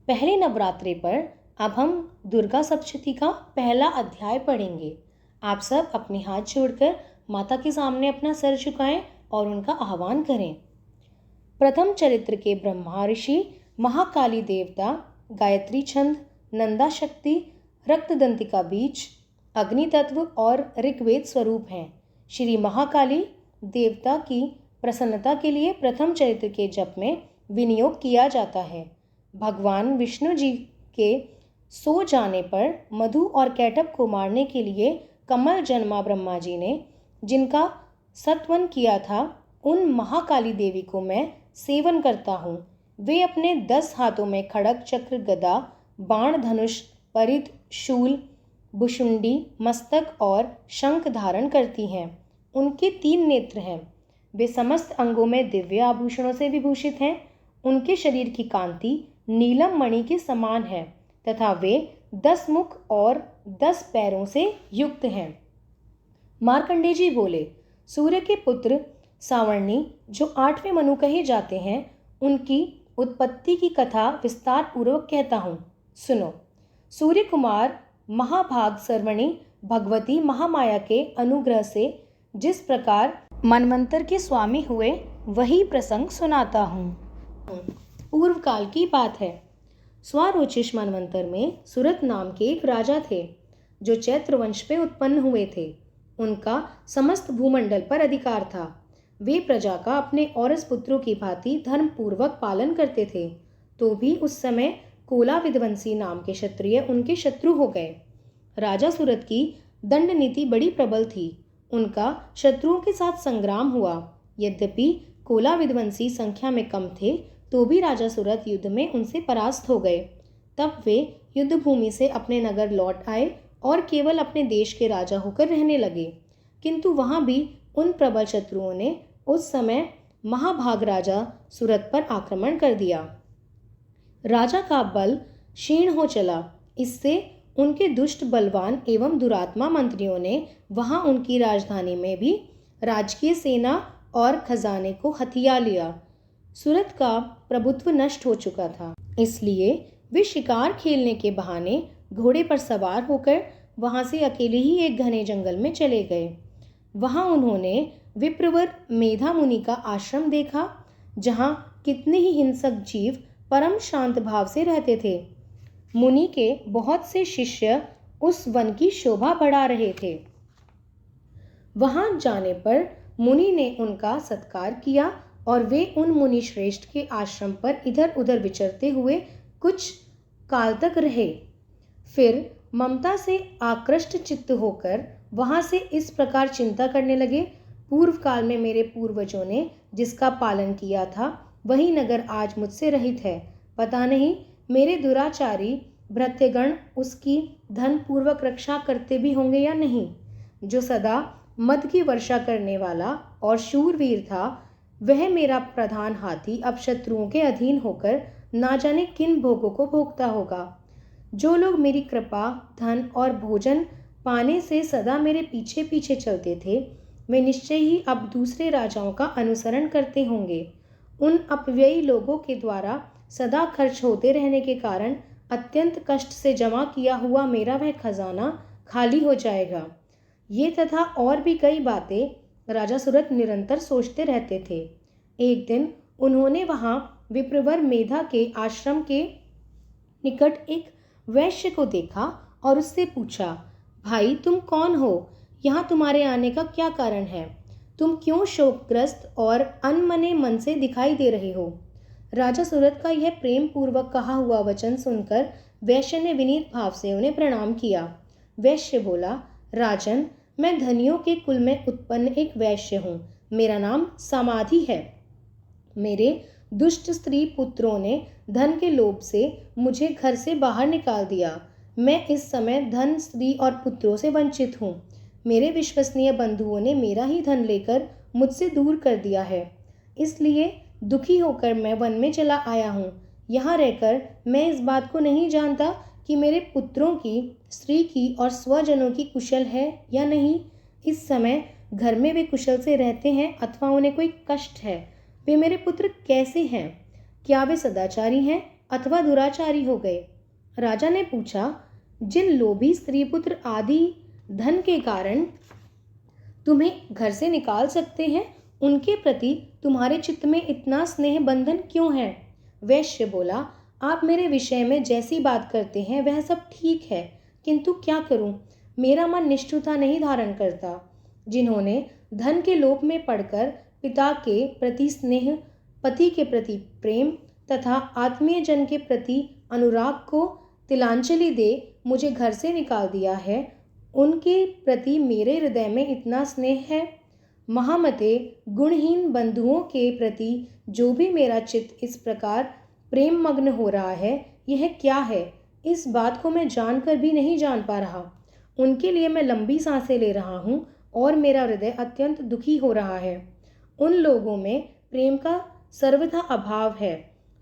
पहले नवरात्रे पर अब हम दुर्गा सप्तशती का पहला अध्याय पढ़ेंगे। आप सब अपने हाथ जोड़कर माता के सामने अपना सर झुकाएं और उनका आह्वान करें। प्रथम चरित्र के ब्रह्मा ऋषि, महाकाली देवता, गायत्री छंद, नंदा शक्ति, रक्तदंतिका बीज, अग्नि तत्व और ऋग्वेद स्वरूप हैं। श्री महाकाली देवता की प्रसन्नता के लिए प्रथम चरित्र के जप में विनियोग किया जाता है। भगवान विष्णु जी के सो जाने पर मधु और कैटभ को मारने के लिए कमल जन्मा ब्रह्मा जी ने जिनका सत्वन किया था, उन महाकाली देवी को मैं सेवन करता हूँ। वे अपने 10 हाथों में खड़ग, चक्र, गदा, बाण, धनुष, परिध, शूल, भुशुंडी, मस्तक और शंख धारण करती हैं। उनके 3 नेत्र हैं। वे समस्त अंगों में दिव्य आभूषणों से विभूषित हैं। उनके शरीर की कांति नीलम मणि के समान है तथा वे 10 मुख और 10 पैरों से युक्त हैं। मार्कंडेय जी बोले, सूर्य के पुत्र सावर्णी जो 8वें मनु कहे जाते हैं, उनकी उत्पत्ति की कथा विस्तार पूर्वक कहता हूँ, सुनो। सूर्य कुमार महाभाग सर्वणी भगवती महामाया के अनुग्रह से जिस प्रकार मनवंतर के स्वामी हुए, वही प्रसंग सुनाता हूँ। पूर्व काल की बात है। स्वारोचिष मनवंतर में सुरत नाम के एक राजा थे जो चैत्र वंश पे उत्पन्न हुए थे। उनका समस्त भूमंडल पर अधिकार था। वे प्रजा का अपने औरस पुत्रों की भांति धर्म पूर्वक पालन करते थे। तो भी उस समय कोला विध्वंसी नाम के क्षत्रिय उनके शत्रु हो गए। राजा सुरत की दंड नीति बड़ी प्रबल थी। उनका शत्रुओं के साथ संग्राम हुआ। यद्यपि कोला विध्वंसी संख्या में कम थे, तो भी राजा सुरत युद्ध में उनसे परास्त हो गए। तब वे युद्ध भूमि से अपने नगर लौट आए और केवल अपने देश के राजा होकर रहने लगे। किंतु वहां भी उन प्रबल शत्रुओं ने उस समय महाभाग राजा सुरत पर आक्रमण कर दिया। राजा का बल क्षीण हो चला। इससे उनके दुष्ट, बलवान एवं दुरात्मा मंत्रियों ने वहां उनकी राजधानी में भी राजकीय सेना और खजाने को हथिया लिया। सुरत का प्रभुत्व नष्ट हो चुका था। इसलिए वे शिकार खेलने के बहाने घोड़े पर सवार होकर वहां से अकेले ही एक घने जंगल में चले गए। वहां उन्होंने विप्रवर मेधा मुनि का आश्रम देखा, जहां कितने ही हिंसक जीव परम शांत भाव से रहते थे। मुनि के बहुत से शिष्य उस वन की शोभा बढ़ा रहे थे। वहां जाने पर मुनि ने उनका सत्कार किया और वे उन मुनि श्रेष्ठ के आश्रम पर इधर उधर विचरते हुए कुछ काल तक रहे। फिर ममता से आकृष्ट चित्त होकर वहां से इस प्रकार चिंता करने लगे, पूर्व काल में मेरे पूर्वजों ने जिसका पालन किया था, वही नगर आज मुझसे रहित है। पता नहीं मेरे दुराचारी भृत्यगण उसकी धन पूर्वक रक्षा करते भी होंगे या नहीं। जो सदा मद की वर्षा करने वाला और शूरवीर था, वह मेरा प्रधान हाथी अब शत्रुओं के अधीन होकर ना जाने किन भोगों को भोगता होगा। जो लोग मेरी कृपा, धन और भोजन पाने से सदा मेरे पीछे पीछे चलते थे, वे निश्चय ही अब दूसरे राजाओं का अनुसरण करते होंगे। उन अपव्ययी लोगों के द्वारा सदा खर्च होते रहने के कारण अत्यंत कष्ट से जमा किया हुआ मेरा वह खजाना खाली हो जाएगा। ये तथा और भी कई बातें राजा सुरत निरंतर सोचते रहते थे। एक दिन उन्होंने वहां विप्रवर मेधा के आश्रम के निकट एक वैश्य को देखा और उससे पूछा, भाई तुम कौन हो? यहाँ तुम्हारे आने का क्या कारण है? तुम क्यों शोकग्रस्त और अनमने मन से दिखाई दे रहे हो? राजा सुरत का यह प्रेम पूर्वक कहा हुआ वचन सुनकर वैश्य ने विनीत भाव से उन्हें प्रणाम किया। वैश्य बोला, राजन, मैं धनियों के कुल में उत्पन्न एक वैश्य हूँ। मेरा नाम समाधि है। मेरे दुष्ट स्त्री पुत्रों ने धन के लोभ से मुझे घर से बाहर निकाल दिया। मैं इस समय धन, स्त्री और पुत्रों से वंचित हूँ। मेरे विश्वसनीय बंधुओं ने मेरा ही धन लेकर मुझसे दूर कर दिया है। इसलिए दुखी होकर मैं वन में चला आया हूँ। यहाँ रहकर मैं इस बात को नहीं जानता कि मेरे पुत्रों की, स्त्री की और स्वजनों की कुशल है या नहीं। इस समय घर में वे कुशल से रहते हैं अथवा उन्हें कोई कष्ट है। वे मेरे पुत्र कैसे हैं? क्या वे सदाचारी हैं अथवा दुराचारी हो गए? राजा ने पूछा, जिन लोभी स्त्री पुत्र आदि धन के कारण तुम्हें घर से निकाल सकते हैं, उनके प्रति तुम्हारे चित्त में इतना स्नेह बंधन क्यों है? वैश्य बोला, आप मेरे विषय में जैसी बात करते हैं वह सब ठीक है, किंतु क्या करूं, मेरा मन निष्ठुरता नहीं धारण करता। जिन्होंने धन के लोभ में पड़कर पिता के प्रति स्नेह, पति के प्रति प्रेम तथा आत्मीय जन के प्रति अनुराग को तिलांजलि दे मुझे घर से निकाल दिया है, उनके प्रति मेरे हृदय में इतना स्नेह है। महामते, गुणहीन बंधुओं के प्रति जो भी मेरा चित्त इस प्रकार प्रेम मग्न हो रहा है, यह क्या है? इस बात को मैं जानकर भी नहीं जान पा रहा। उनके लिए मैं लंबी सांसें ले रहा हूँ और मेरा हृदय अत्यंत दुखी हो रहा है। उन लोगों में प्रेम का सर्वथा अभाव है,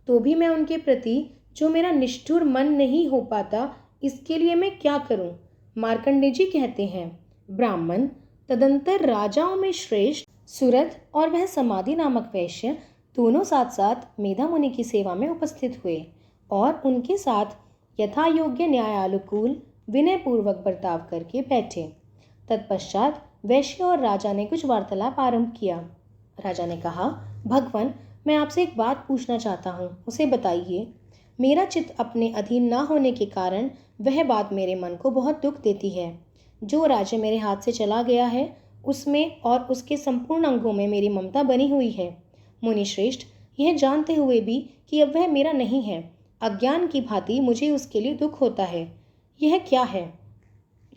तो भी मैं उनके प्रति जो मेरा निष्ठुर मन नहीं हो पाता, इसके लिए मैं क्या करूं? मार्कंडेय जी कहते हैं, ब्राह्मण तदंतर राजाओं में श्रेष्ठ सुरथ और वह समाधि नामक वैश्य दोनों साथ साथ मेधा मुनि की सेवा में उपस्थित हुए और उनके साथ यथा योग्य न्यायानुकूल विनय पूर्वक बर्ताव करके बैठे। तत्पश्चात वैश्य और राजा ने कुछ वार्तालाप आरंभ किया। राजा ने कहा, भगवान, मैं आपसे एक बात पूछना चाहता हूँ, उसे बताइए। मेरा चित्त अपने अधीन ना होने के कारण वह बात मेरे मन को बहुत दुख देती है। जो राज्य मेरे हाथ से चला गया है, उसमें और उसके संपूर्ण अंगों में मेरी ममता बनी हुई है। मुनि श्रेष्ठ, यह जानते हुए भी कि अब वह मेरा नहीं है, अज्ञान की भांति मुझे उसके लिए दुख होता है। यह क्या है?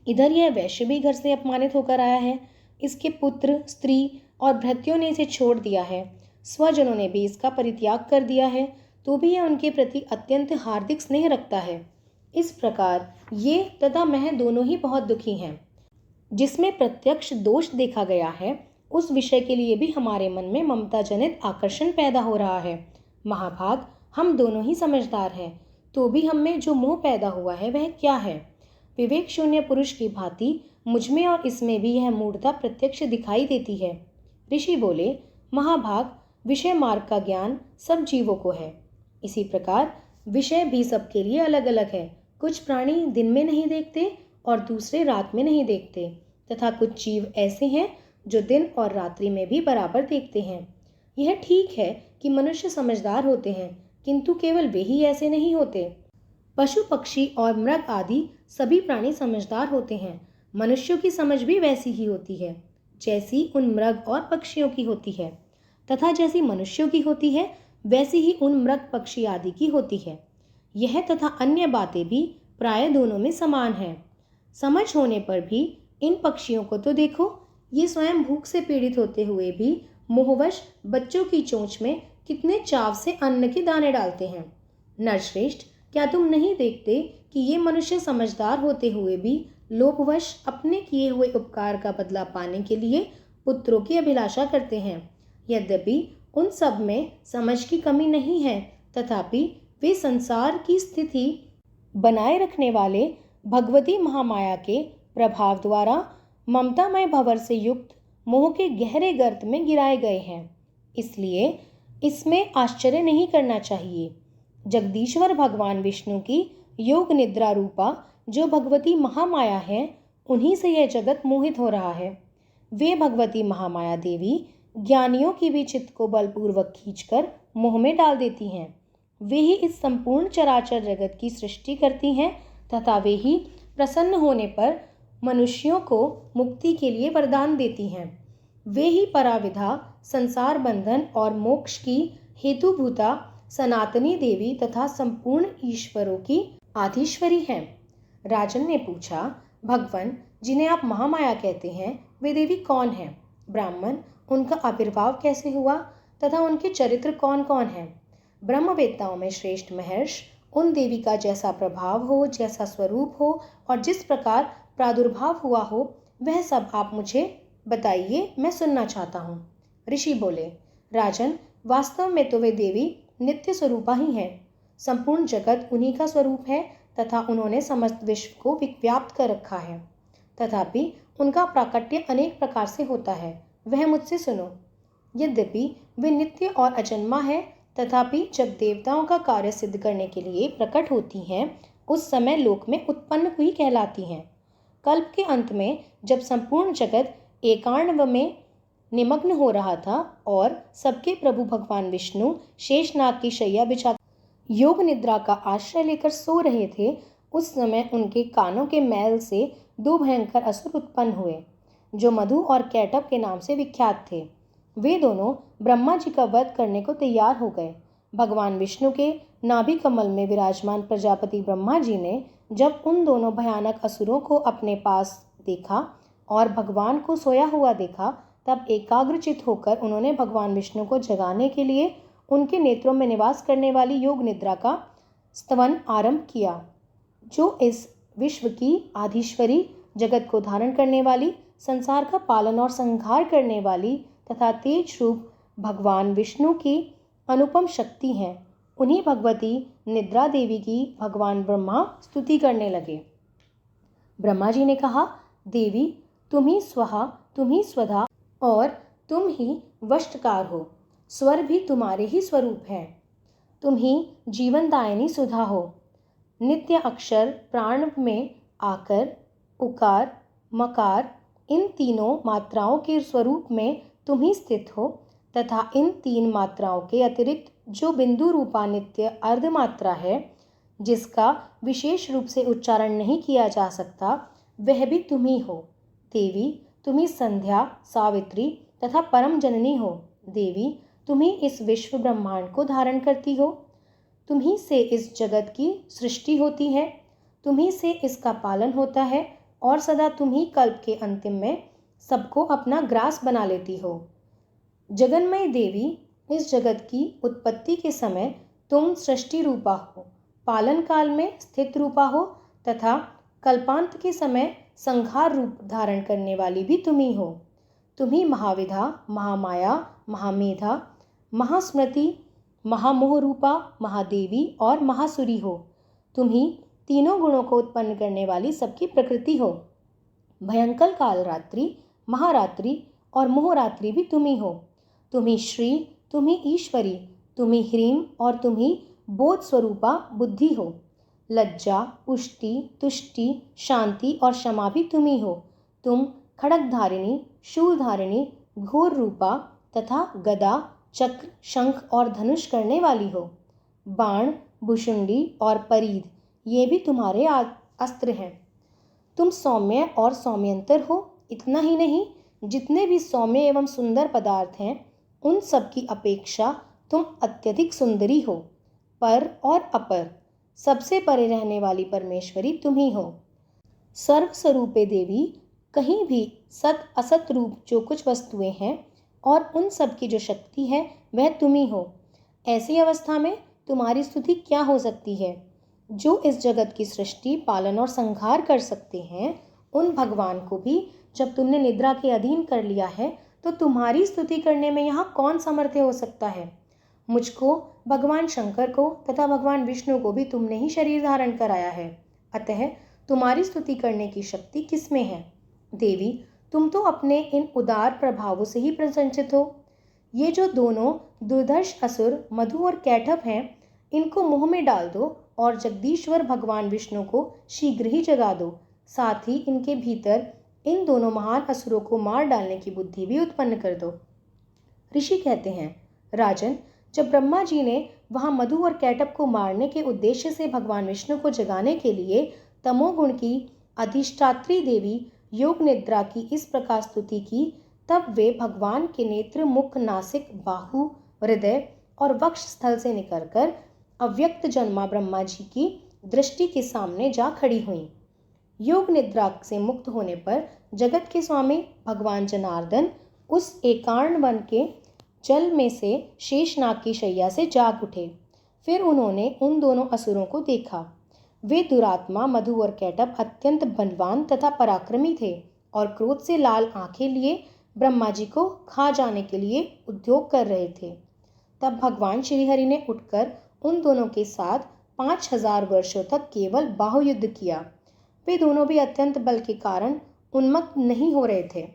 इधर यह वैश्य भी घर से अपमानित होकर आया है, इसके पुत्र, स्त्री और भृत्यों ने इसे छोड़ दिया है, स्वजनों ने भी इसका परित्याग कर दिया है, तो भी यह उनके प्रति अत्यंत हार्दिक स्नेह रखता है। इस प्रकार ये तथा मैं दोनों ही बहुत दुखी हैं। जिसमें प्रत्यक्ष दोष देखा गया है, उस विषय के लिए भी हमारे मन में ममता जनित आकर्षण पैदा हो रहा है। महाभाग, हम दोनों ही समझदार हैं, तो भी हम में जो मोह पैदा हुआ है वह क्या है? विवेक शून्य पुरुष की भांति मुझमें और इसमें भी यह मूढ़ता प्रत्यक्ष दिखाई देती है। ऋषि बोले, महाभाग, विषय मार्ग का ज्ञान सब जीवों को है। इसी प्रकार विषय भी सबके लिए अलग अलग है। कुछ प्राणी दिन में नहीं देखते और दूसरे रात में नहीं देखते, तथा कुछ जीव ऐसे हैं जो दिन और रात्रि में भी बराबर देखते हैं। यह ठीक है कि मनुष्य समझदार होते हैं, किंतु केवल वे ही ऐसे नहीं होते। पशु, पक्षी और मृग आदि सभी प्राणी समझदार होते हैं। मनुष्यों की समझ भी वैसी ही होती है जैसी उन मृग और पक्षियों की होती है, तथा जैसी मनुष्यों की होती है वैसी ही उन मृग, पक्षी आदि की होती है। यह तथा अन्य बातें भी प्राय दोनों में समान हैं। समझ होने पर भी इन पक्षियों को तो देखो, ये स्वयं भूख से पीड़ित होते हुए भी मोहवश बच्चों की चोंच में कितने चाव से अन्न के दाने डालते हैं। नरश्रेष्ठ, क्या तुम नहीं देखते कि ये मनुष्य समझदार होते हुए भी लोभवश अपने किए हुए उपकार का बदला पाने के लिए पुत्रों की अभिलाषा करते हैं? यद्यपि उन सब में समझ की कमी नहीं है, तथापि वे संसार की स्थिति बनाए रखने वाले भगवती महामाया के प्रभाव द्वारा ममतामय भंवर से युक्त मोह के गहरे गर्त में गिराए गए हैं। इसलिए इसमें आश्चर्य नहीं करना चाहिए। जगदीश्वर भगवान विष्णु की योग निद्रा रूपा जो भगवती महामाया है, उन्हीं से यह जगत मोहित हो रहा है। वे भगवती महामाया देवी ज्ञानियों की भी चित्त को बलपूर्वक खींचकर मोह में डाल देती हैं। वे ही इस संपूर्ण चराचर जगत की सृष्टि करती हैं, तथा वे ही प्रसन्न होने पर मनुष्यों को मुक्ति के लिए वरदान देती हैं। वे ही पराविधा, संसार बंधन और मोक्ष की हेतुभूता सनातनी देवी तथा संपूर्ण ईश्वरों की आधीश्वरी हैं। राजन ने पूछा, भगवान, जिन्हें आप महामाया कहते हैं, वे देवी कौन हैं? ब्राह्मण, उनका आविर्भाव कैसे हुआ तथा उनके चरित्र कौन कौन हैं? ब्रह्मवेत्ताओं में श्रेष्ठ महर्ष, उन देवी का जैसा प्रभाव हो, जैसा स्वरूप हो और जिस प्रकार प्रादुर्भाव हुआ हो, वह सब आप मुझे बताइए, मैं सुनना चाहता हूँ। ऋषि बोले, राजन, वास्तव में तो वे देवी नित्य स्वरूपा ही हैं। संपूर्ण जगत उन्हीं का स्वरूप है तथा उन्होंने समस्त विश्व को व्याप्त कर रखा है। तथापि उनका प्राकट्य अनेक प्रकार से होता है, वह मुझसे सुनो। यद्यपि वे नित्य और अजन्मा है, तथापि जब देवताओं का कार्य सिद्ध करने के लिए प्रकट होती हैं, उस समय लोक में उत्पन्न हुई कहलाती हैं। कल्प के अंत में जब संपूर्ण जगत एकार्णव में निमग्न हो रहा था और सबके प्रभु भगवान विष्णु शेषनाग की शैया बिछा योग निद्रा का आश्रय लेकर सो रहे थे, उस समय उनके कानों के मैल से दो भयंकर असुर उत्पन्न हुए, जो मधु और कैटभ के नाम से विख्यात थे। वे दोनों ब्रह्मा जी का वध करने को तैयार हो गए। भगवान विष्णु के नाभि कमल में विराजमान प्रजापति ब्रह्मा जी ने जब उन दोनों भयानक असुरों को अपने पास देखा और भगवान को सोया हुआ देखा, तब एकाग्रचित होकर उन्होंने भगवान विष्णु को जगाने के लिए उनके नेत्रों में निवास करने वाली योग निद्रा का स्तवन आरंभ किया, जो इस विश्व की आधीश्वरी, जगत को धारण करने वाली, संसार का पालन और संहार करने वाली तथा तेज रूप भगवान विष्णु की अनुपम शक्ति हैं। उन्हीं भगवती निद्रा देवी की भगवान ब्रह्मा स्तुति करने लगे। ब्रह्मा जी ने कहा, देवी तुम ही स्वाहा, तुम ही स्वधा और तुम ही वष्टकार हो। स्वर भी तुम्हारे ही स्वरूप है। तुम ही जीवनदायिनी सुधा हो। नित्य अक्षर प्राण में आकर उकार मकार इन तीनों मात्राओं के स्वरूप में तुम ही स्थित हो तथा इन तीन मात्राओं के अतिरिक्त जो बिंदु रूपा नित्य अर्धमात्रा है, जिसका विशेष रूप से उच्चारण नहीं किया जा सकता, वह भी तुम ही हो। देवी तुम ही संध्या, सावित्री तथा परम जननी हो। देवी तुम ही इस विश्व ब्रह्मांड को धारण करती हो। तुम ही से इस जगत की सृष्टि होती है, तुम ही से इसका पालन होता है और सदा तुम ही कल्प के अंतिम में सबको अपना ग्रास बना लेती हो। जगन्मयी देवी, इस जगत की उत्पत्ति के समय तुम सृष्टि रूपा हो, पालन काल में स्थित रूपा हो तथा कल्पांत के समय संहार रूप धारण करने वाली भी तुम ही हो। तुम ही महाविधा, महामाया, महामेधा, महास्मृति, महामोह रूपा, महादेवी और महासुरी हो। तुम ही तीनों गुणों को उत्पन्न करने वाली सबकी प्रकृति हो। भयंकर काल रात्रि, महारात्रि और मोहरात्रि भी तुम ही हो। तुम ही श्री, तुम ही ईश्वरी, तुम ही ह्रीम और तुम ही बोध स्वरूपा बुद्धि हो। लज्जा, पुष्टि, तुष्टि, शांति और क्षमा भी तुम ही हो। तुम खड्गधारिणी, शूलधारिणी, घोर रूपा तथा गदा, चक्र, शंख और धनुष करने वाली हो। बाण, भुशुंडी और परीद ये भी तुम्हारे अस्त्र हैं। तुम सौम्य और सौम्यंतर हो। इतना ही नहीं, जितने भी सौम्य एवं सुंदर पदार्थ हैं, उन सब की अपेक्षा तुम अत्यधिक सुंदरी हो। पर और अपर, सबसे परे रहने वाली परमेश्वरी तुम ही हो। सर्वस्वरूपे देवी, कहीं भी सत असत रूप जो कुछ वस्तुएं हैं और उन सब की जो शक्ति है, वह तुम ही हो। ऐसी अवस्था में तुम्हारी स्तुति क्या हो सकती है? जो इस जगत की सृष्टि, पालन और संहार कर सकते हैं, उन भगवान को भी जब तुमने निद्रा के अधीन कर लिया है, तो तुम्हारी स्तुति करने में यहाँ कौन समर्थ हो सकता है? मुझको, भगवान शंकर को तथा भगवान विष्णु को भी तुमने ही शरीर धारण कराया है, अतः तुम्हारी स्तुति करने की शक्ति किसमें है? देवी, तुम तो अपने इन उदार प्रभावों से ही प्रसन्नचित हो। ये जो दोनों दुर्धर्ष असुर मधु और कैटभ हैं, इनको मुंह में डाल दो और जगदीश्वर भगवान विष्णु को शीघ्र ही जगा दो। साथ ही इनके भीतर इन दोनों महान असुरों को मार डालने की बुद्धि भी उत्पन्न कर दो। ऋषि कहते हैं, राजन, जब ब्रह्मा जी ने वहां मधु और कैटभ को मारने के उद्देश्य से भगवान विष्णु को जगाने के लिए तमोगुण की अधिष्ठात्री देवी योग निद्रा की इस प्रकार स्तुति की, तब वे भगवान के नेत्र, मुख, नासिक, बाहु, हृदय और वक्ष स्थल से निकलकर अव्यक्त जन्मा ब्रह्मा जी की दृष्टि के सामने जा खड़ी हुई। योग निद्रा से मुक्त होने पर जगत के स्वामी भगवान जनार्दन उस एकार्ण वन के जल में से शेषनाग की शैया से जाग उठे। फिर उन्होंने उन दोनों असुरों को देखा। वे दुरात्मा मधु और कैटभ अत्यंत बलवान तथा पराक्रमी थे और क्रोध से लाल आंखें लिए ब्रह्मा जी को खा जाने के लिए उद्योग कर रहे थे। तब भगवान श्रीहरि ने उठकर उन दोनों के साथ 5000 वर्षों तक केवल बाहुयुद्ध किया। वे दोनों भी अत्यंत बल के कारण उन्मत्त नहीं हो रहे थे।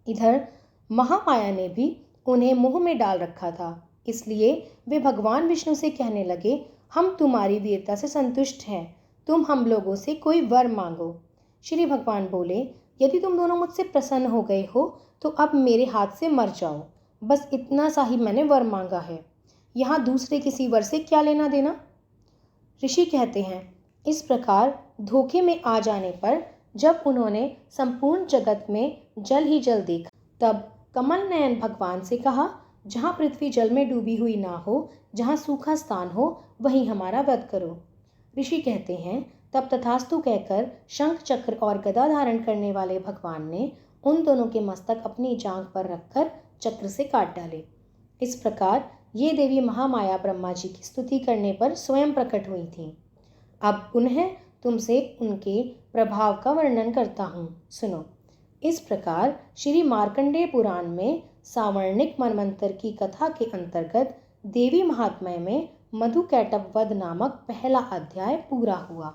इधर महामाया ने भी उन्हें मुंह में डाल रखा था। इसलिए वे भगवान विष्णु से कहने लगे, हम तुम्हारी वीरता से संतुष्ट हैं, तुम हम लोगों से कोई वर मांगो। श्री भगवान बोले, यदि तुम दोनों मुझसे प्रसन्न हो गए हो तो अब मेरे हाथ से मर जाओ, बस इतना सा ही मैंने वर मांगा है, यहाँ दूसरे किसी वर से क्या लेना देना। ऋषि कहते हैं, इस प्रकार धोखे में आ जाने पर जब उन्होंने संपूर्ण जगत में जल ही जल देखा, तब कमल नयन भगवान से कहा, जहाँ पृथ्वी जल में डूबी हुई ना हो, जहाँ सूखा स्थान हो, वहीं हमारा वध करो। ऋषि कहते हैं, तब तथास्तु कहकर शंख चक्र और गदा धारण करने वाले भगवान ने उन दोनों के मस्तक अपनी जांघ पर रखकर चक्र से काट डाले। इस प्रकार ये देवी महामाया ब्रह्मा जी की स्तुति करने पर स्वयं प्रकट हुई थीं। अब पुनः तुमसे उनके प्रभाव का वर्णन करता हूँ, सुनो। इस प्रकार श्री मार्कंडेय पुराण में सावर्णिक मनवंतर की कथा के अंतर्गत देवी महात्म्य में मधुकैटभ वध नामक पहला अध्याय पूरा हुआ।